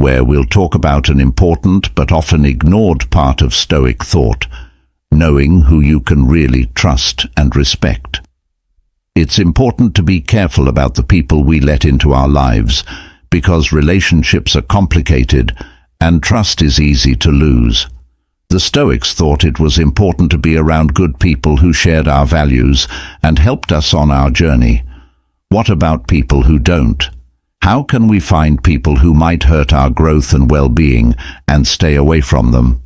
where we'll talk about an important but often ignored part of Stoic thought, knowing who you can really trust and respect. It's important to be careful about the people we let into our lives, because relationships are complicated and trust is easy to lose. The Stoics thought it was important to be around good people who shared our values and helped us on our journey. What about people who don't? How can we find people who might hurt our growth and well-being and stay away from them?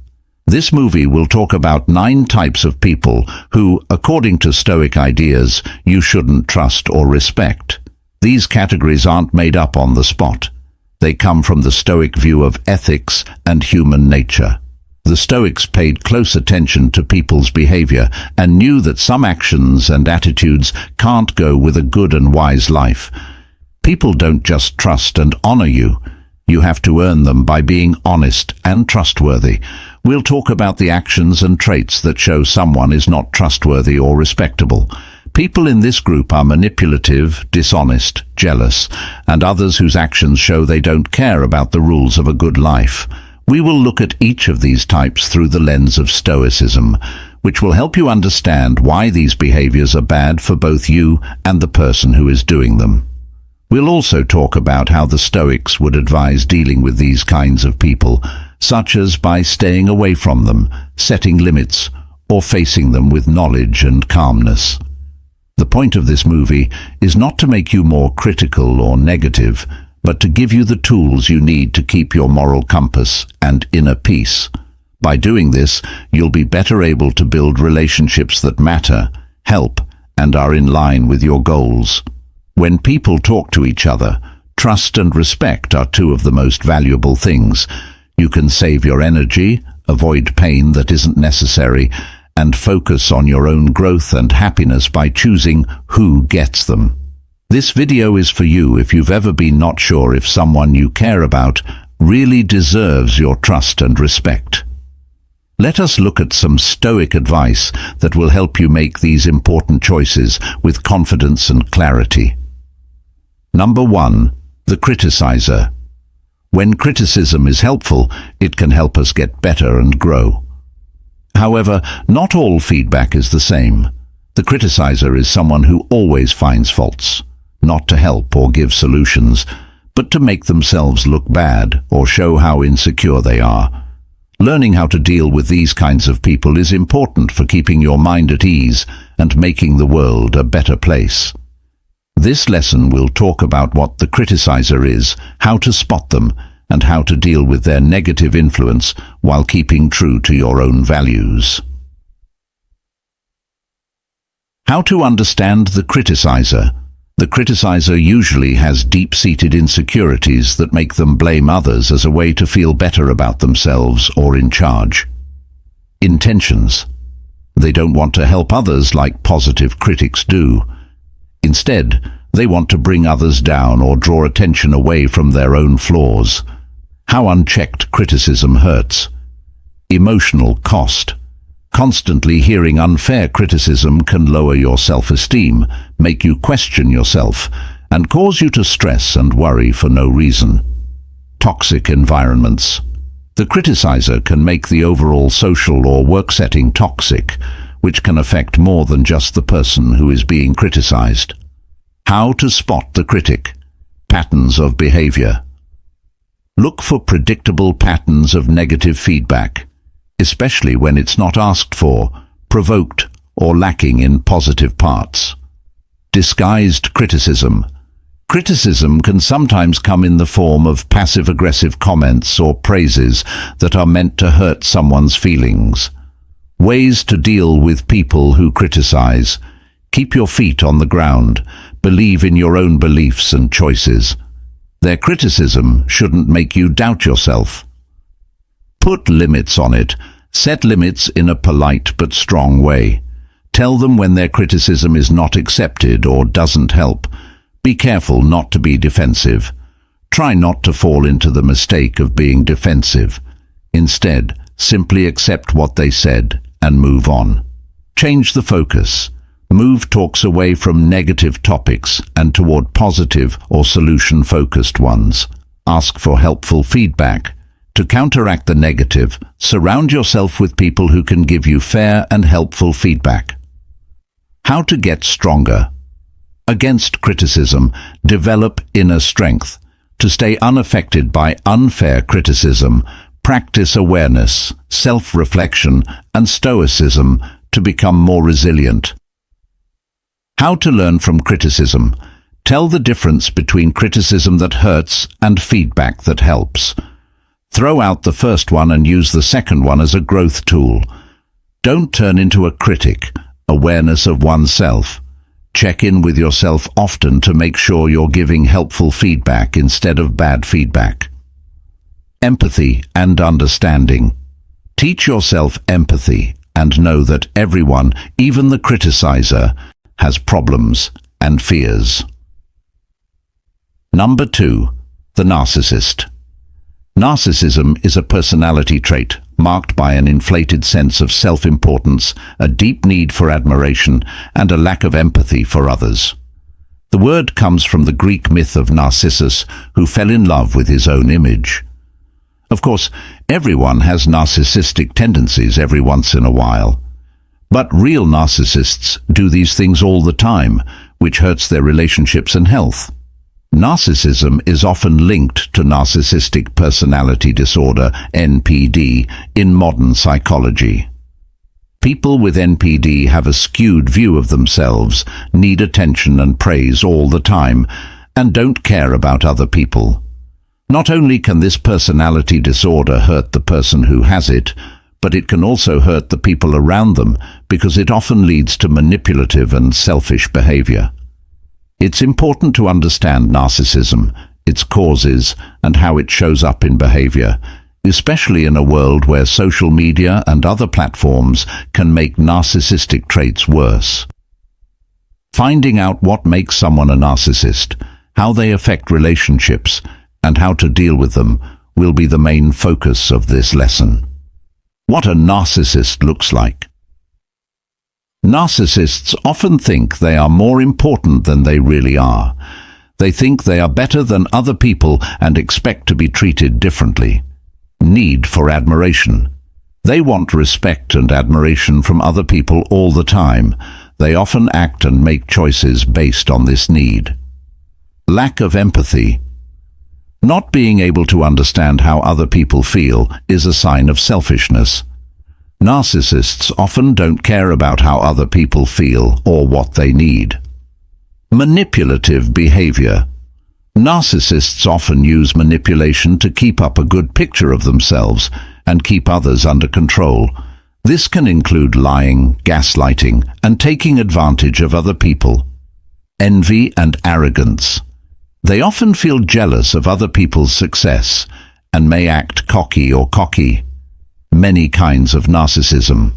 This movie will talk about 9 types of people who, according to Stoic ideas, you shouldn't trust or respect. These categories aren't made up on the spot. They come from the Stoic view of ethics and human nature. The Stoics paid close attention to people's behavior and knew that some actions and attitudes can't go with a good and wise life. People don't just trust and honor you. You have to earn them by being honest and trustworthy. We'll talk about the actions and traits that show someone is not trustworthy or respectable. People in this group are manipulative, dishonest, jealous, and others whose actions show they don't care about the rules of a good life. We will look at each of these types through the lens of Stoicism, which will help you understand why these behaviors are bad for both you and the person who is doing them. We'll also talk about how the Stoics would advise dealing with these kinds of people, such as by staying away from them, setting limits, or facing them with knowledge and calmness. The point of this movie is not to make you more critical or negative, but to give you the tools you need to keep your moral compass and inner peace. By doing this, you'll be better able to build relationships that matter, help, and are in line with your goals. When people talk to each other, trust and respect are 2 of the most valuable things. You can save your energy, avoid pain that isn't necessary, and focus on your own growth and happiness by choosing who gets them. This video is for you if you've ever been not sure if someone you care about really deserves your trust and respect. Let us look at some Stoic advice that will help you make these important choices with confidence and clarity. Number 1. The criticizer. When criticism is helpful, it can help us get better and grow. However, not all feedback is the same. The criticizer is someone who always finds faults, not to help or give solutions, but to make themselves look bad or show how insecure they are. Learning how to deal with these kinds of people is important for keeping your mind at ease and making the world a better place. This lesson will talk about what the criticizer is, how to spot them, and how to deal with their negative influence while keeping true to your own values. How to understand the criticizer. The criticizer usually has deep-seated insecurities that make them blame others as a way to feel better about themselves or in charge. Intentions. They don't want to help others like positive critics do. Instead, they want to bring others down or draw attention away from their own flaws. How unchecked criticism hurts. Emotional cost. Constantly hearing unfair criticism can lower your self-esteem, make you question yourself, and cause you to stress and worry for no reason. Toxic environments. The criticizer can make the overall social or work setting toxic, which can affect more than just the person who is being criticized. How to spot the critic. Patterns of behavior. Look for predictable patterns of negative feedback, especially when it's not asked for, provoked, or lacking in positive parts. Disguised criticism. Criticism can sometimes come in the form of passive-aggressive comments or praises that are meant to hurt someone's feelings. Ways to deal with people who criticize. Keep your feet on the ground. Believe in your own beliefs and choices. Their criticism shouldn't make you doubt yourself. Put limits on it. Set limits in a polite but strong way. Tell them when their criticism is not accepted or doesn't help. Be careful not to be defensive. Try not to fall into the mistake of being defensive. Instead, simply accept what they said and move on. Change the focus. Move talks away from negative topics and toward positive or solution-focused ones. Ask for helpful feedback. To counteract the negative, surround yourself with people who can give you fair and helpful feedback. How to get stronger. Against criticism, develop inner strength. To stay unaffected by unfair criticism, practice awareness, self-reflection, and stoicism to become more resilient. How to learn from criticism. Tell the difference between criticism that hurts and feedback that helps. Throw out the first one and use the second one as a growth tool. Don't turn into a critic. Awareness of oneself. Check in with yourself often to make sure you're giving helpful feedback instead of bad feedback. Empathy and understanding. Teach yourself empathy and know that everyone, even the criticizer, has problems and fears. Number 2. The narcissist. Narcissism is a personality trait marked by an inflated sense of self-importance, a deep need for admiration, and a lack of empathy for others. The word comes from the Greek myth of Narcissus, who fell in love with his own image. Of course, everyone has narcissistic tendencies every once in a while. But real narcissists do these things all the time, which hurts their relationships and health. Narcissism is often linked to narcissistic personality disorder, NPD, in modern psychology. People with NPD have a skewed view of themselves, need attention and praise all the time, and don't care about other people. Not only can this personality disorder hurt the person who has it, but it can also hurt the people around them because it often leads to manipulative and selfish behavior. It's important to understand narcissism, its causes, and how it shows up in behavior, especially in a world where social media and other platforms can make narcissistic traits worse. Finding out what makes someone a narcissist, how they affect relationships, and how to deal with them will be the main focus of this lesson. What a narcissist looks like. Narcissists often think they are more important than they really are. They think they are better than other people and expect to be treated differently. Need for admiration. They want respect and admiration from other people all the time. They often act and make choices based on this need. Lack of empathy. Not being able to understand how other people feel is a sign of selfishness. Narcissists often don't care about how other people feel or what they need. Manipulative behavior. Narcissists often use manipulation to keep up a good picture of themselves and keep others under control. This can include lying, gaslighting, and taking advantage of other people. Envy and arrogance. They often feel jealous of other people's success and may act cocky or cocky. Many kinds of narcissism.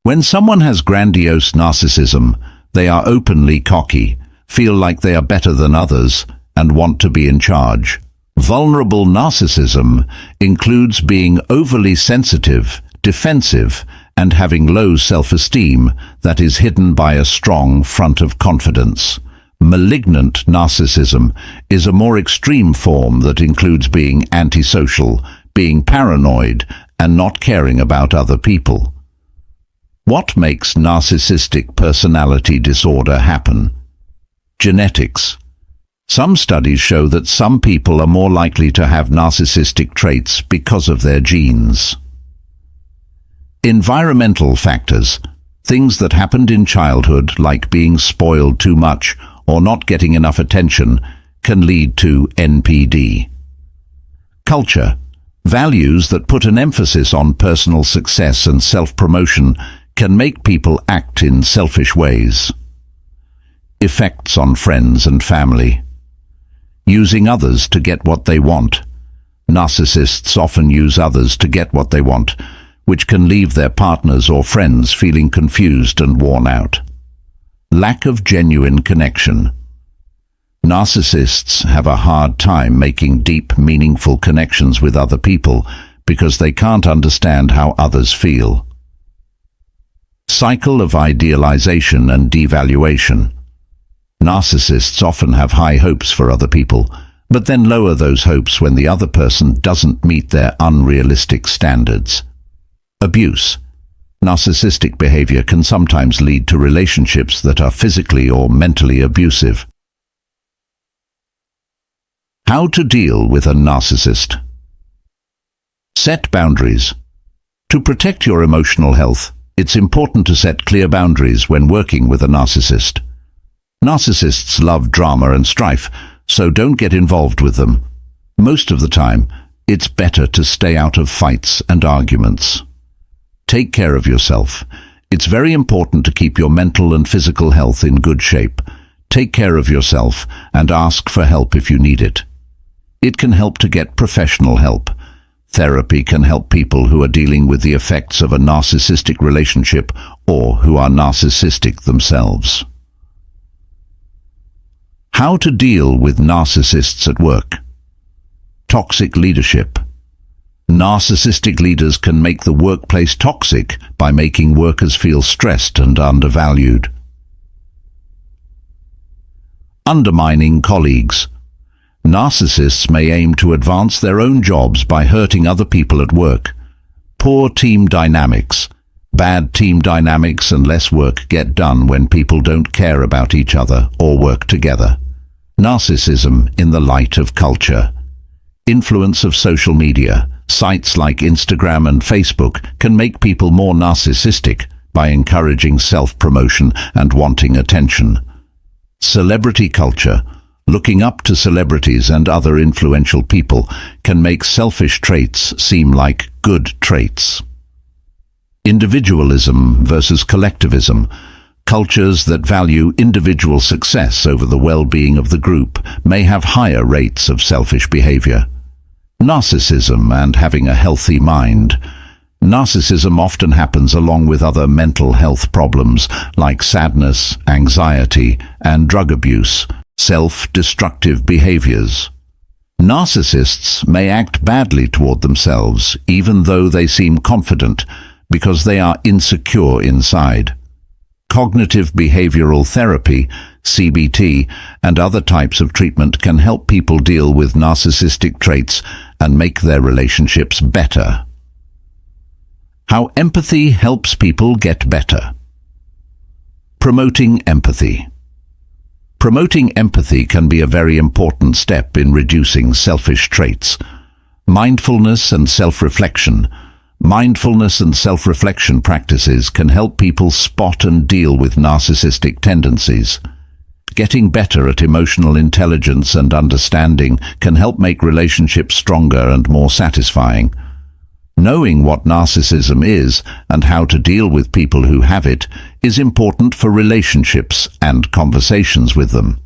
When someone has grandiose narcissism, they are openly cocky, feel like they are better than others, and want to be in charge. Vulnerable narcissism includes being overly sensitive, defensive, and having low self-esteem that is hidden by a strong front of confidence. Malignant narcissism is a more extreme form that includes being antisocial, being paranoid, and not caring about other people. What makes narcissistic personality disorder happen? Genetics. Some studies show that some people are more likely to have narcissistic traits because of their genes. Environmental factors. Things that happened in childhood, like being spoiled too much or not getting enough attention, can lead to NPD. Culture. Values that put an emphasis on personal success and self-promotion can make people act in selfish ways. Effects on friends and family. Using others to get what they want. Narcissists often use others to get what they want, which can leave their partners or friends feeling confused and worn out. Lack of genuine connection. Narcissists have a hard time making deep, meaningful connections with other people because they can't understand how others feel. Cycle of idealization and devaluation. Narcissists often have high hopes for other people. but then lower those hopes when the other person doesn't meet their unrealistic standards. Abuse. Narcissistic behavior can sometimes lead to relationships that are physically or mentally abusive. How to deal with a narcissist. Set boundaries. To protect your emotional health, it's important to set clear boundaries when working with a narcissist. Narcissists love drama and strife, so don't get involved with them. Most of the time, it's better to stay out of fights and arguments. Take care of yourself. It's very important to keep your mental and physical health in good shape. Take care of yourself and ask for help if you need it. It can help to get professional help. Therapy can help people who are dealing with the effects of a narcissistic relationship or who are narcissistic themselves. How to deal with narcissists at work. Toxic leadership. Narcissistic leaders can make the workplace toxic by making workers feel stressed and undervalued. Undermining colleagues. Narcissists may aim to advance their own jobs by hurting other people at work. Poor team dynamics. Bad team dynamics and less work get done when people don't care about each other or work together. Narcissism in the light of culture. Influence of social media. Sites like Instagram and Facebook can make people more narcissistic by encouraging self-promotion and wanting attention. Celebrity culture. Looking up to celebrities and other influential people can make selfish traits seem like good traits. Individualism versus collectivism. Cultures that value individual success over the well-being of the group may have higher rates of selfish behavior. Narcissism and having a healthy mind. Narcissism often happens along with other mental health problems like sadness, anxiety, and drug abuse, self-destructive behaviors. Narcissists may act badly toward themselves even though they seem confident because they are insecure inside. Cognitive behavioral therapy, CBT, and other types of treatment can help people deal with narcissistic traits and make their relationships better. How empathy helps people get better. Promoting empathy. Promoting empathy can be a very important step in reducing selfish traits. Mindfulness and self-reflection. Mindfulness and self-reflection practices can help people spot and deal with narcissistic tendencies. Getting better at emotional intelligence and understanding can help make relationships stronger and more satisfying. Knowing what narcissism is and how to deal with people who have it is important for relationships and conversations with them.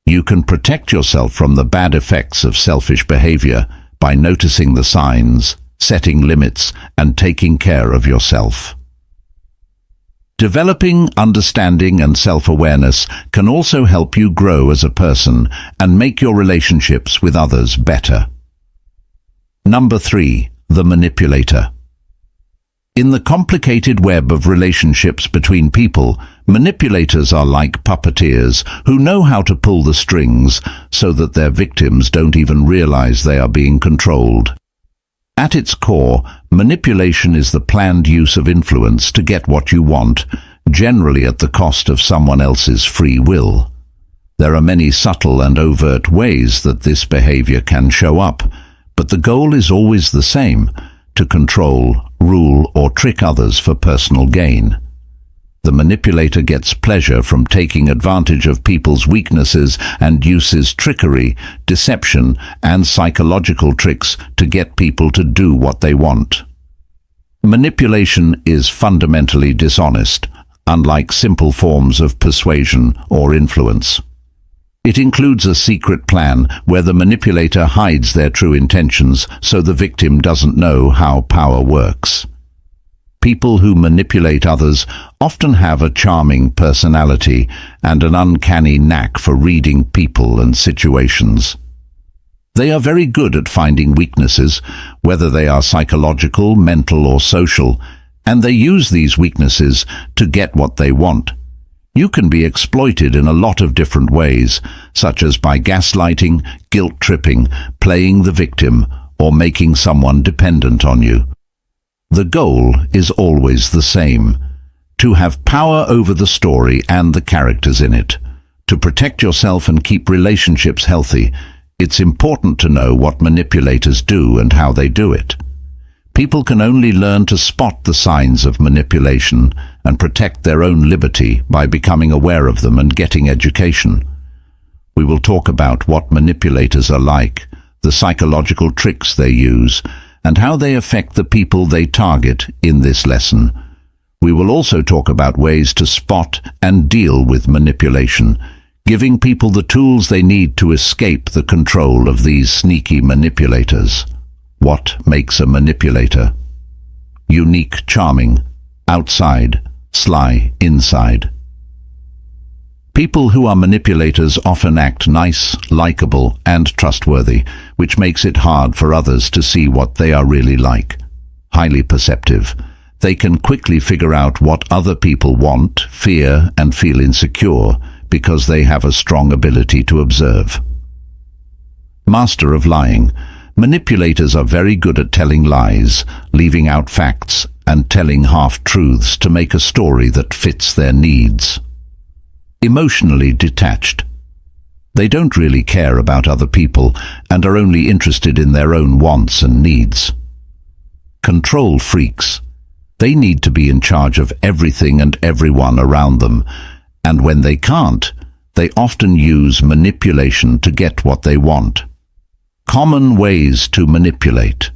You can protect yourself from the bad effects of selfish behavior by noticing the signs, setting limits, and taking care of yourself. Developing understanding and self-awareness can also help you grow as a person and make your relationships with others better. Number 3. The manipulator. In the complicated web of relationships between people, manipulators are like puppeteers who know how to pull the strings so that their victims don't even realize they are being controlled. At its core, manipulation is the planned use of influence to get what you want, generally at the cost of someone else's free will. There are many subtle and overt ways that this behavior can show up, but the goal is always the same: to control, rule, or trick others for personal gain. The manipulator gets pleasure from taking advantage of people's weaknesses and uses trickery, deception, and psychological tricks to get people to do what they want. Manipulation is fundamentally dishonest, unlike simple forms of persuasion or influence. It includes a secret plan where the manipulator hides their true intentions so the victim doesn't know how power works. People who manipulate others often have a charming personality and an uncanny knack for reading people and situations. They are very good at finding weaknesses, whether they are psychological, mental, or social, and they use these weaknesses to get what they want. You can be exploited in a lot of different ways, such as by gaslighting, guilt-tripping, playing the victim, or making someone dependent on you. The goal is always the same: to have power over the story and the characters in it. To protect yourself and keep relationships healthy, it's important to know what manipulators do and how they do it. People can only learn to spot the signs of manipulation and protect their own liberty by becoming aware of them and getting education. We will talk about what manipulators are like, the psychological tricks they use, and how they affect the people they target in this lesson. We will also talk about ways to spot and deal with manipulation, giving people the tools they need to escape the control of these sneaky manipulators. What makes a manipulator? Unique, charming, outside, sly, inside. People who are manipulators often act nice, likable, and trustworthy, which makes it hard for others to see what they are really like. Highly perceptive. They can quickly figure out what other people want, fear, and feel insecure because they have a strong ability to observe. Master of lying. Manipulators are very good at telling lies, leaving out facts, and telling half-truths to make a story that fits their needs. Emotionally detached. They don't really care about other people and are only interested in their own wants and needs. Control freaks. They need to be in charge of everything and everyone around them, and when they can't, they often use manipulation to get what they want. Common ways to manipulate.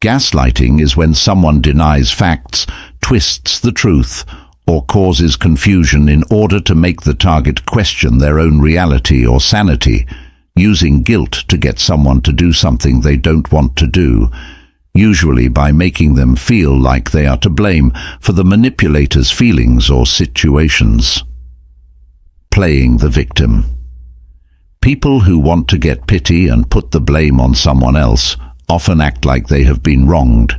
Gaslighting is when someone denies facts, twists the truth, or causes confusion in order to make the target question their own reality or sanity, using guilt to get someone to do something they don't want to do, usually by making them feel like they are to blame for the manipulator's feelings or situations. Playing the victim. People who want to get pity and put the blame on someone else often act like they have been wronged.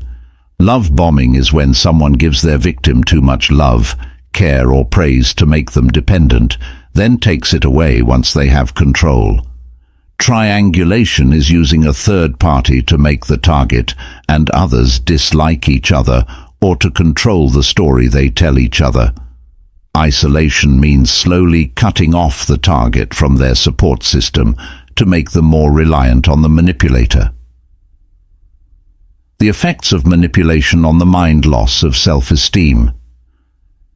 Love bombing is when someone gives their victim too much love, care, or praise to make them dependent, then takes it away once they have control. Triangulation is using a third party to make the target and others dislike each other or to control the story they tell each other. Isolation means slowly cutting off the target from their support system to make them more reliant on the manipulator. The effects of manipulation on the mind: loss of self-esteem.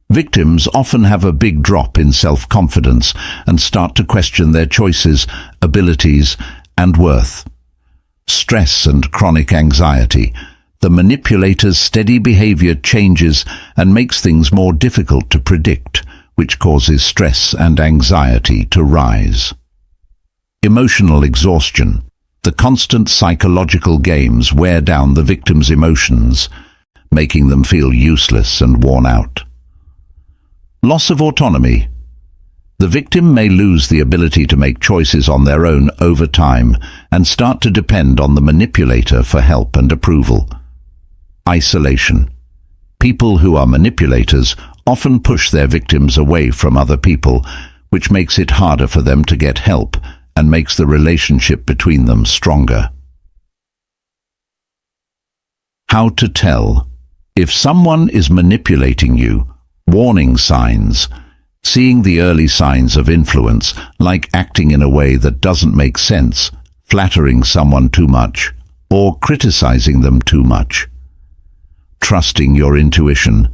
Victims often have a big drop in self-confidence and start to question their choices, abilities, and worth. Stress and chronic anxiety. The manipulator's steady behavior changes and makes things more difficult to predict, which causes stress and anxiety to rise. Emotional exhaustion. The constant psychological games wear down the victim's emotions, making them feel useless and worn out. Loss of autonomy. The victim may lose the ability to make choices on their own over time and start to depend on the manipulator for help and approval. Isolation. People who are manipulators often push their victims away from other people, which makes it harder for them to get help and makes the relationship between them stronger. How to tell. If someone is manipulating you, warning signs. Seeing the early signs of influence, like acting in a way that doesn't make sense, flattering someone too much, or criticizing them too much. Trusting your intuition.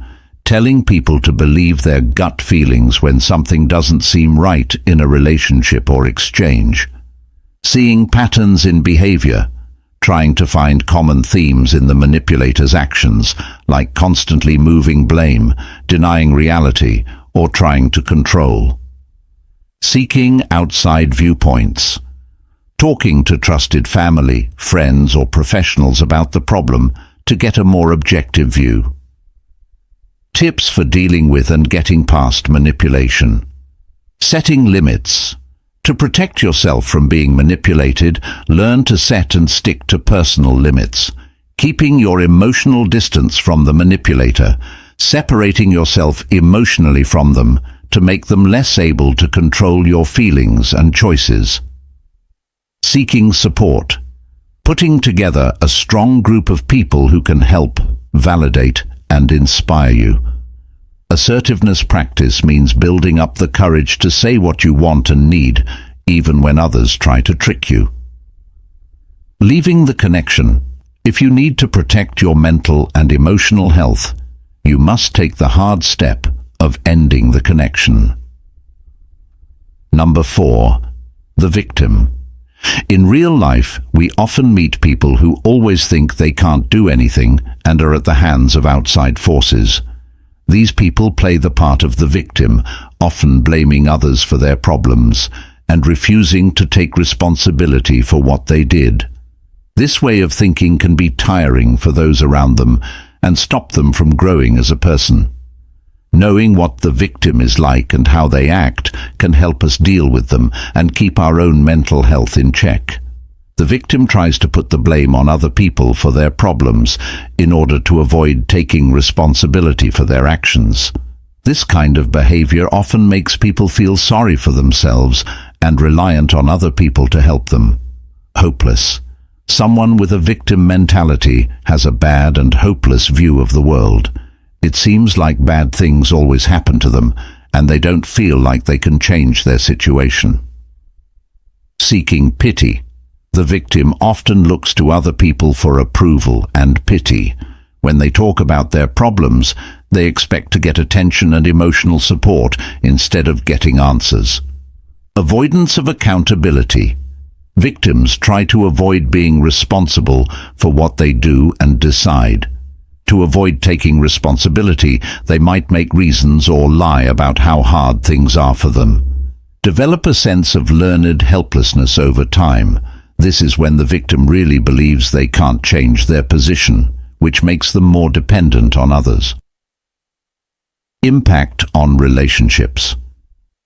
Telling people to believe their gut feelings when something doesn't seem right in a relationship or exchange. Seeing patterns in behavior. Trying to find common themes in the manipulator's actions, like constantly moving blame, denying reality, or trying to control. Seeking outside viewpoints. Talking to trusted family, friends, or professionals about the problem to get a more objective view. Tips for dealing with and getting past manipulation. Setting limits. To protect yourself from being manipulated, learn to set and stick to personal limits. Keeping your emotional distance from the manipulator, separating yourself emotionally from them to make them less able to control your feelings and choices. Seeking support. Putting together a strong group of people who can help, validate, and inspire you. Assertiveness practice means building up the courage to say what you want and need, even when others try to trick you. Leaving the connection. If you need to protect your mental and emotional health, you must take the hard step of ending the connection. Number 4. The victim. In real life, we often meet people who always think they can't do anything and are at the hands of outside forces. These people play the part of the victim, often blaming others for their problems and refusing to take responsibility for what they did. This way of thinking can be tiring for those around them and stop them from growing as a person. Knowing what the victim is like and how they act can help us deal with them and keep our own mental health in check. The victim tries to put the blame on other people for their problems in order to avoid taking responsibility for their actions. This kind of behavior often makes people feel sorry for themselves and reliant on other people to help them. Hopeless. Someone with a victim mentality has a bad and hopeless view of the world. It seems like bad things always happen to them, and they don't feel like they can change their situation. Seeking pity. The victim often looks to other people for approval and pity. When they talk about their problems, they expect to get attention and emotional support instead of getting answers. Avoidance of accountability. Victims try to avoid being responsible for what they do and decide. To avoid taking responsibility, they might make reasons or lie about how hard things are for them. Develop a sense of learned helplessness over time. This is when the victim really believes they can't change their position, which makes them more dependent on others. Impact on relationships.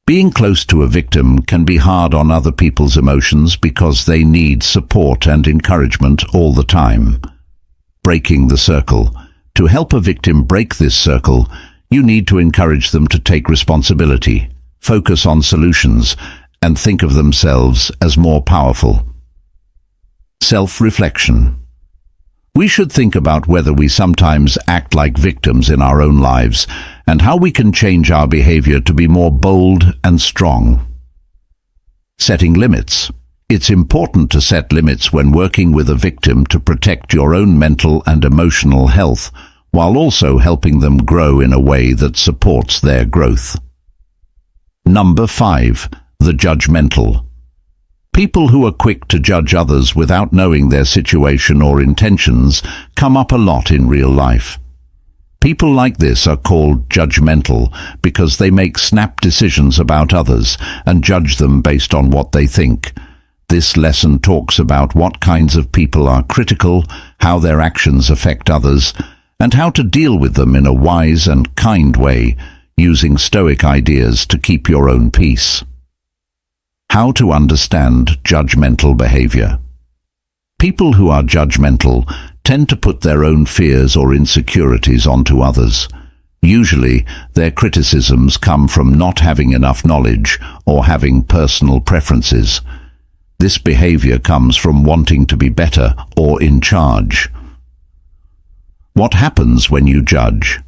Being close to a victim can be hard on other people's emotions because they need support and encouragement all the time. Breaking the circle. To help a victim break this circle, you need to encourage them to take responsibility, focus on solutions, and think of themselves as more powerful. Self-reflection. We should think about whether we sometimes act like victims in our own lives and how we can change our behavior to be more bold and strong. Setting limits. It's important to set limits when working with a victim to protect your own mental and emotional health, while also helping them grow in a way that supports their growth. Number 5. The judgmental. People who are quick to judge others without knowing their situation or intentions come up a lot in real life. People like this are called judgmental because they make snap decisions about others and judge them based on what they think. This lesson talks about what kinds of people are critical, how their actions affect others, and how to deal with them in a wise and kind way, using Stoic ideas to keep your own peace. How to understand judgmental behavior. People who are judgmental tend to put their own fears or insecurities onto others. Usually, their criticisms come from not having enough knowledge or having personal preferences. This behavior comes from wanting to be better or in charge. What happens when you judge?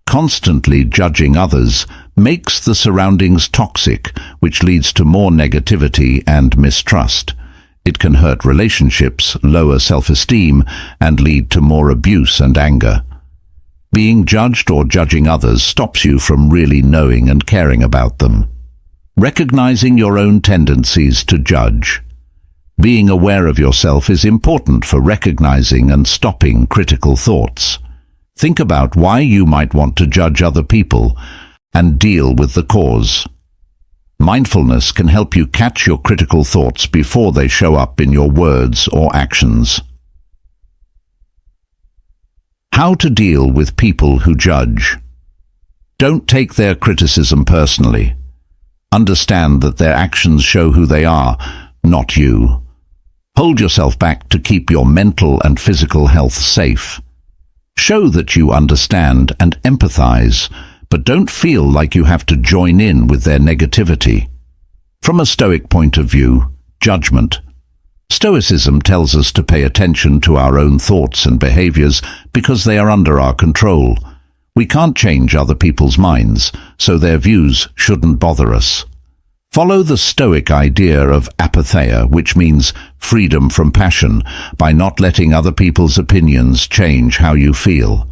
Constantly judging others makes the surroundings toxic, which leads to more negativity and mistrust. It can hurt relationships, lower self-esteem, and lead to more abuse and anger. Being judged or judging others stops you from really knowing and caring about them. Recognizing your own tendencies to judge. Being aware of yourself is important for recognizing and stopping critical thoughts. Think about why you might want to judge other people and deal with the cause. Mindfulness can help you catch your critical thoughts before they show up in your words or actions. How to deal with people who judge. Don't take their criticism personally. Understand that their actions show who they are, not you. Hold yourself back to keep your mental and physical health safe. Show that you understand and empathize, but don't feel like you have to join in with their negativity. From a Stoic point of view, judgment. Stoicism tells us to pay attention to our own thoughts and behaviors because they are under our control. We can't change other people's minds, so their views shouldn't bother us. Follow the Stoic idea of apatheia, which means freedom from passion, by not letting other people's opinions change how you feel.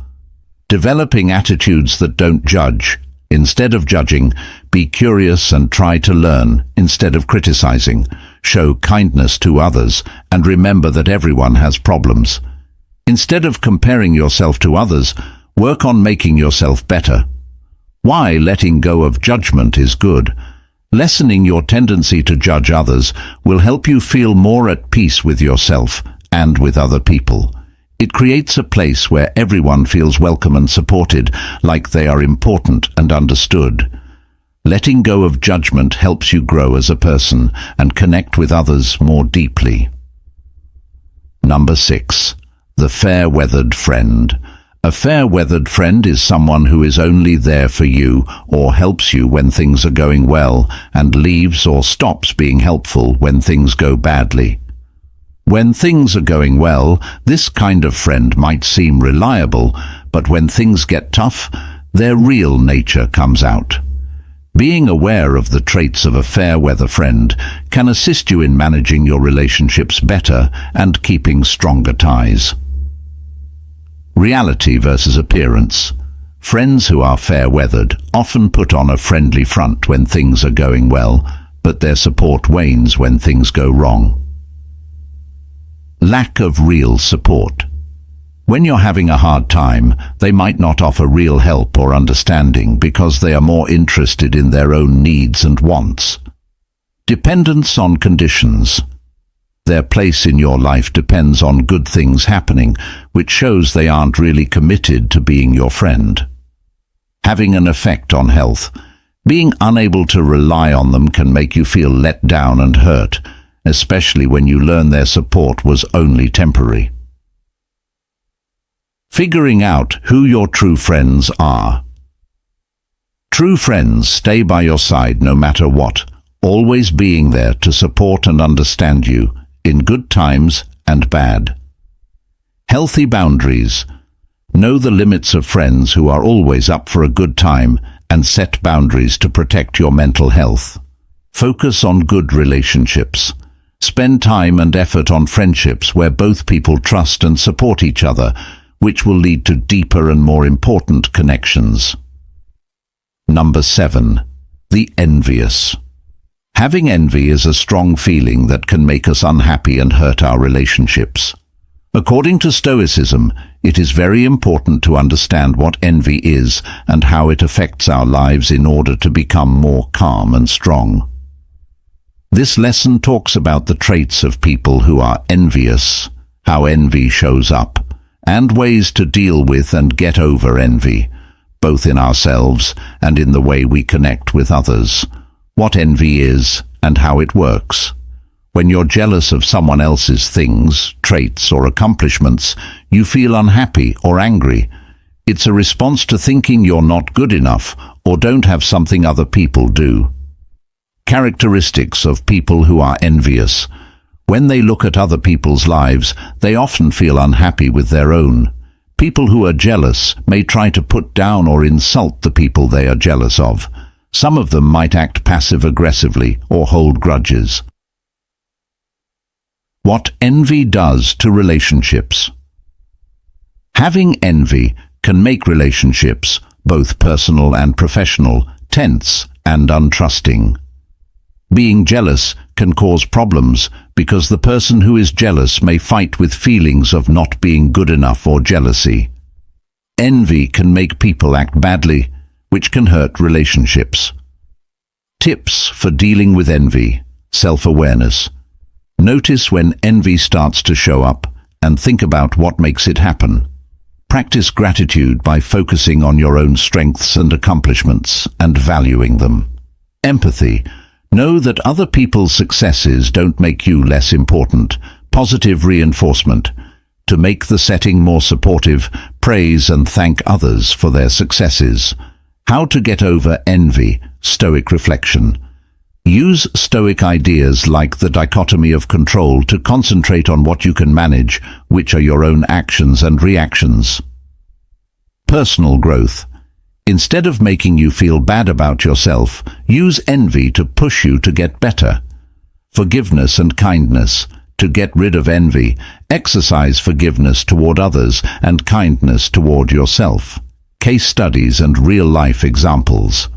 Developing attitudes that don't judge. Instead of judging, be curious and try to learn instead of criticizing. Show kindness to others and remember that everyone has problems. Instead of comparing yourself to others, work on making yourself better. Why letting go of judgment is good. Lessening your tendency to judge others will help you feel more at peace with yourself and with other people. It creates a place where everyone feels welcome and supported, like they are important and understood. Letting go of judgment helps you grow as a person and connect with others more deeply. Number 6. The fair-weathered friend. A fair-weathered friend is someone who is only there for you or helps you when things are going well and leaves or stops being helpful when things go badly. When things are going well, this kind of friend might seem reliable, but when things get tough, their real nature comes out. Being aware of the traits of a fair-weather friend can assist you in managing your relationships better and keeping stronger ties. Reality versus appearance. Friends who are fair-weathered often put on a friendly front when things are going well, but their support wanes when things go wrong. Lack of real support. When you're having a hard time, they might not offer real help or understanding because they are more interested in their own needs and wants. Dependence on conditions. Their place in your life depends on good things happening, which shows they aren't really committed to being your friend. Having an effect on health. Being unable to rely on them can make you feel let down and hurt, especially when you learn their support was only temporary. Figuring out who your true friends are. True friends stay by your side no matter what, always being there to support and understand you, in good times and bad. Healthy boundaries. Know the limits of friends who are always up for a good time and set boundaries to protect your mental health. Focus on good relationships. Spend time and effort on friendships where both people trust and support each other, which will lead to deeper and more important connections. Number 7. The envious. Having envy is a strong feeling that can make us unhappy and hurt our relationships. According to Stoicism, it is very important to understand what envy is and how it affects our lives in order to become more calm and strong. This lesson talks about the traits of people who are envious, how envy shows up, and ways to deal with and get over envy, both in ourselves and in the way we connect with others, what envy is and how it works. When you're jealous of someone else's things, traits, or accomplishments, you feel unhappy or angry. It's a response to thinking you're not good enough or don't have something other people do. Characteristics of people who are envious. When they look at other people's lives, they often feel unhappy with their own. People who are jealous may try to put down or insult the people they are jealous of. Some of them might act passive-aggressively or hold grudges. What envy does to relationships. Having envy can make relationships, both personal and professional, tense and untrusting. Being jealous can cause problems because the person who is jealous may fight with feelings of not being good enough or jealousy. Envy can make people act badly, which can hurt relationships. Tips for dealing with envy. Self-awareness. Notice when envy starts to show up and think about what makes it happen. Practice gratitude by focusing on your own strengths and accomplishments and valuing them. Empathy. Know that other people's successes don't make you less important. Positive reinforcement. To make the setting more supportive, praise and thank others for their successes. How to get over envy, Stoic reflection. Use Stoic ideas like the dichotomy of control to concentrate on what you can manage, which are your own actions and reactions. Personal growth. Instead of making you feel bad about yourself, use envy to push you to get better. Forgiveness and kindness. To get rid of envy, exercise forgiveness toward others and kindness toward yourself. Case studies and real-life examples.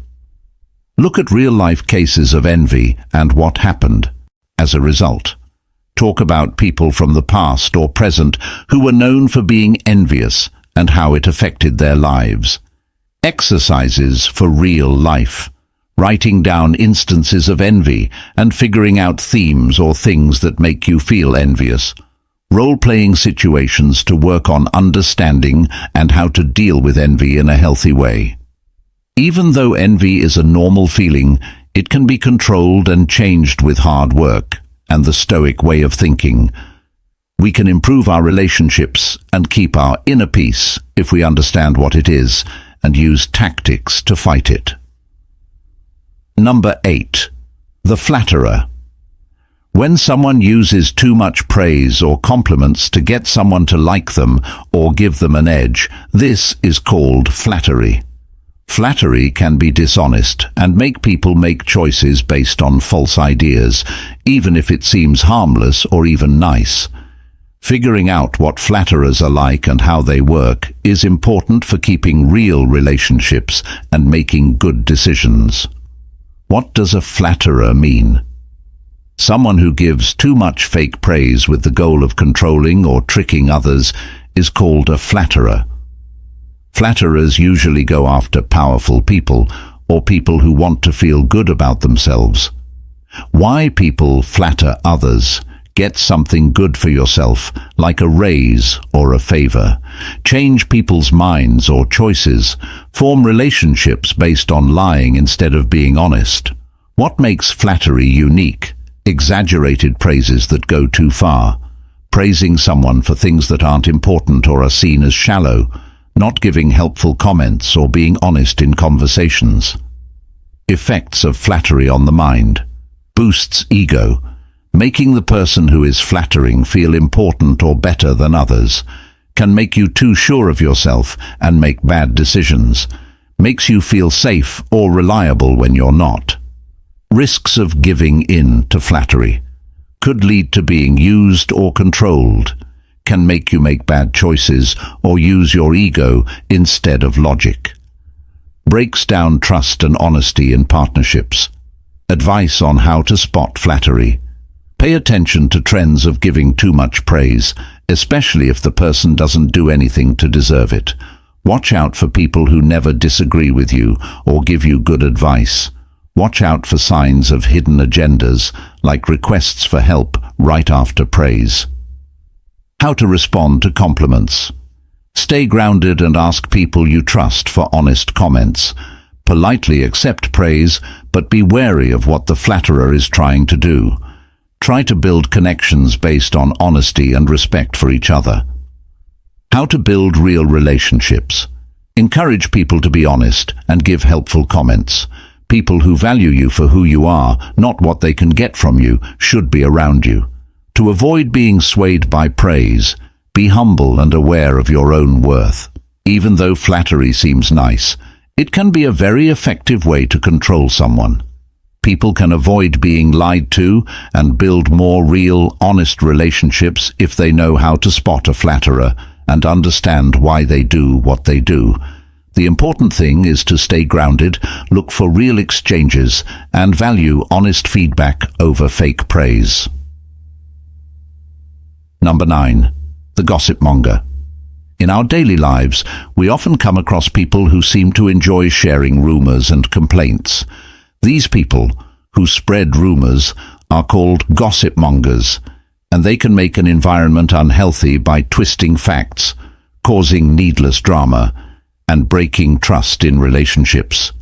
Look at real-life cases of envy and what happened as a result. Talk about people from the past or present who were known for being envious and how it affected their lives. Exercises for real life. Writing down instances of envy and figuring out themes or things that make you feel envious. Role-playing situations to work on understanding and how to deal with envy in a healthy way. Even though envy is a normal feeling, it can be controlled and changed with hard work and the Stoic way of thinking. We can improve our relationships and keep our inner peace if we understand what it is and use tactics to fight it. Number 8. The flatterer. When someone uses too much praise or compliments to get someone to like them or give them an edge, this is called flattery. Flattery can be dishonest and make people make choices based on false ideas, even if it seems harmless or even nice. Figuring out what flatterers are like and how they work is important for keeping real relationships and making good decisions. What does a flatterer mean? Someone who gives too much fake praise with the goal of controlling or tricking others is called a flatterer. Flatterers usually go after powerful people or people who want to feel good about themselves. Why people flatter others? Get something good for yourself, like a raise or a favor. Change people's minds or choices. Form relationships based on lying instead of being honest. What makes flattery unique? Exaggerated praises that go too far. Praising someone for things that aren't important or are seen as shallow. Not giving helpful comments or being honest in conversations. Effects of flattery on the mind. Boosts ego. Making the person who is flattering feel important or better than others. Can make you too sure of yourself and make bad decisions. Makes you feel safe or reliable when you're not. Risks of giving in to flattery. Could lead to being used or controlled. Can make you make bad choices or use your ego instead of logic. Breaks down trust and honesty in partnerships. Advice on how to spot flattery. Pay attention to trends of giving too much praise, especially if the person doesn't do anything to deserve it. Watch out for people who never disagree with you or give you good advice. Watch out for signs of hidden agendas, like requests for help right after praise. How to respond to compliments. Stay grounded and ask people you trust for honest comments. Politely accept praise, but be wary of what the flatterer is trying to do. Try to build connections based on honesty and respect for each other. How to build real relationships. Encourage people to be honest and give helpful comments. People who value you for who you are, not what they can get from you, should be around you. To avoid being swayed by praise, be humble and aware of your own worth. Even though flattery seems nice, it can be a very effective way to control someone. People can avoid being lied to and build more real, honest relationships if they know how to spot a flatterer and understand why they do what they do. The important thing is to stay grounded, look for real exchanges, and value honest feedback over fake praise. Number 9. The gossipmonger. In our daily lives, we often come across people who seem to enjoy sharing rumors and complaints. These people, who spread rumors, are called gossipmongers, and they can make an environment unhealthy by twisting facts, causing needless drama, and breaking trust in relationships.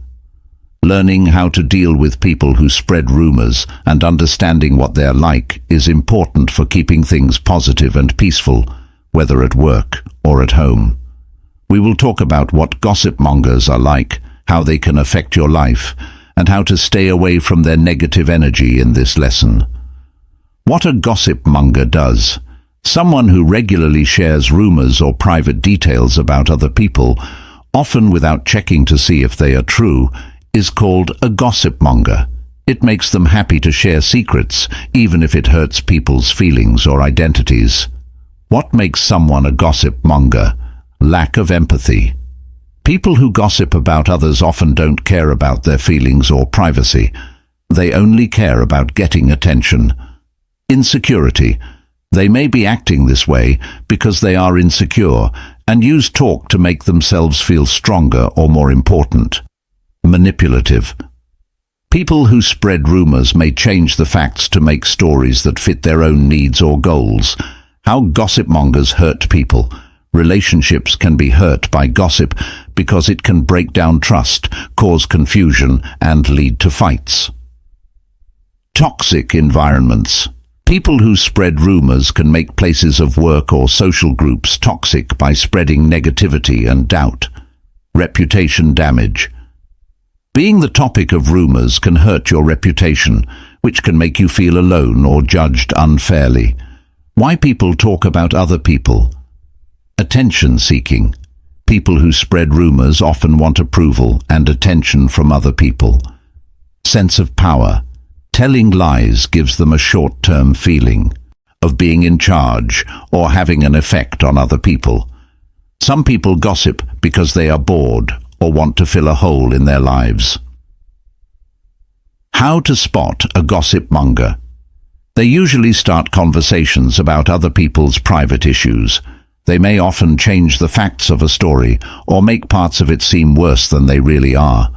Learning how to deal with people who spread rumors and understanding what they're like is important for keeping things positive and peaceful, whether at work or at home. We will talk about what gossipmongers are like, how they can affect your life, and how to stay away from their negative energy in this lesson. What a gossip monger does. Someone who regularly shares rumors or private details about other people, often without checking to see if they are true, is called a gossip monger. It makes them happy to share secrets, even if it hurts people's feelings or identities. What makes someone a gossip monger? Lack of empathy. People who gossip about others often don't care about their feelings or privacy. They only care about getting attention. Insecurity. They may be acting this way because they are insecure and use talk to make themselves feel stronger or more important. Manipulative. People who spread rumors may change the facts to make stories that fit their own needs or goals. How gossip mongers hurt people. Relationships can be hurt by gossip because it can break down trust, cause confusion, and lead to fights. Toxic environments. People who spread rumors can make places of work or social groups toxic by spreading negativity and doubt. Reputation damage. Being the topic of rumors can hurt your reputation, which can make you feel alone or judged unfairly. Why people talk about other people. Attention-seeking. People who spread rumors often want approval and attention from other people. Sense of power. Telling lies gives them a short-term feeling of being in charge or having an effect on other people. Some people gossip because they are bored or want to fill a hole in their lives. How to spot a gossip monger? They usually start conversations about other people's private issues. They may often change the facts of a story or make parts of it seem worse than they really are.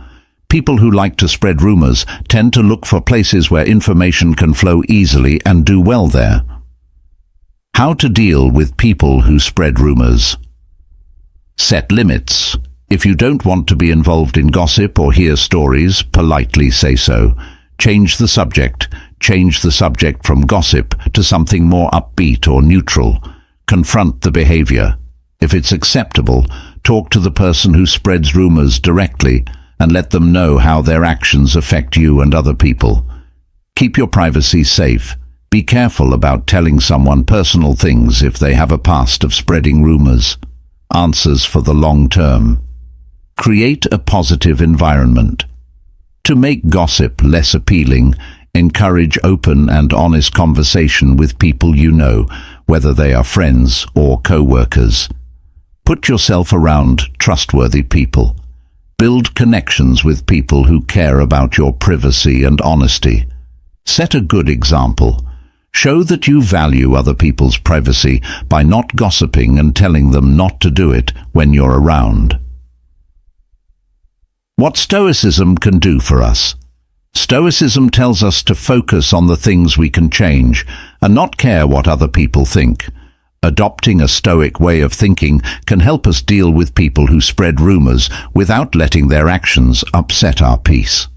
People who like to spread rumors tend to look for places where information can flow easily and do well there. How to deal with people who spread rumors? Set limits. If you don't want to be involved in gossip or hear stories, politely say so. Change the subject. Change the subject from gossip to something more upbeat or neutral. Confront the behavior. If it's acceptable, talk to the person who spreads rumors directly and let them know how their actions affect you and other people. Keep your privacy safe. Be careful about telling someone personal things if they have a past of spreading rumors. Answers for the long term. Create a positive environment. To make gossip less appealing, encourage open and honest conversation with people you know, whether they are friends or co-workers. Put yourself around trustworthy people. Build connections with people who care about your privacy and honesty. Set a good example. Show that you value other people's privacy by not gossiping and telling them not to do it when you're around. What Stoicism can do for us. Stoicism tells us to focus on the things we can change and not care what other people think. Adopting a Stoic way of thinking can help us deal with people who spread rumors without letting their actions upset our peace.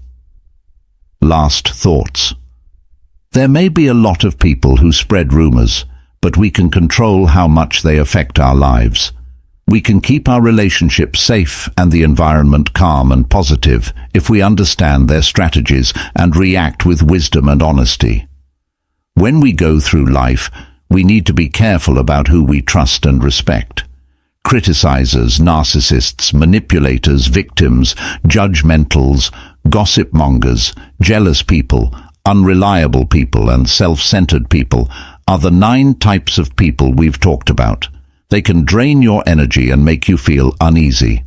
Last thoughts. There may be a lot of people who spread rumors, but we can control how much they affect our lives. We can keep our relationships safe and the environment calm and positive if we understand their strategies and react with wisdom and honesty. When we go through life, we need to be careful about who we trust and respect. Criticizers, narcissists, manipulators, victims, judgmentals, gossip mongers, jealous people, unreliable people, and self-centered people are the 9 types of people we've talked about. They can drain your energy and make you feel uneasy.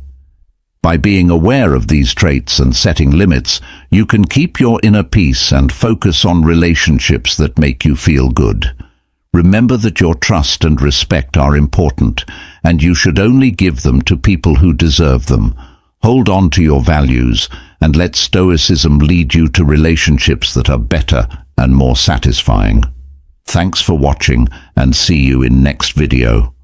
By being aware of these traits and setting limits, you can keep your inner peace and focus on relationships that make you feel good. Remember that your trust and respect are important, and you should only give them to people who deserve them. Hold on to your values and let Stoicism lead you to relationships that are better and more satisfying. Thanks for watching, and see you in next video.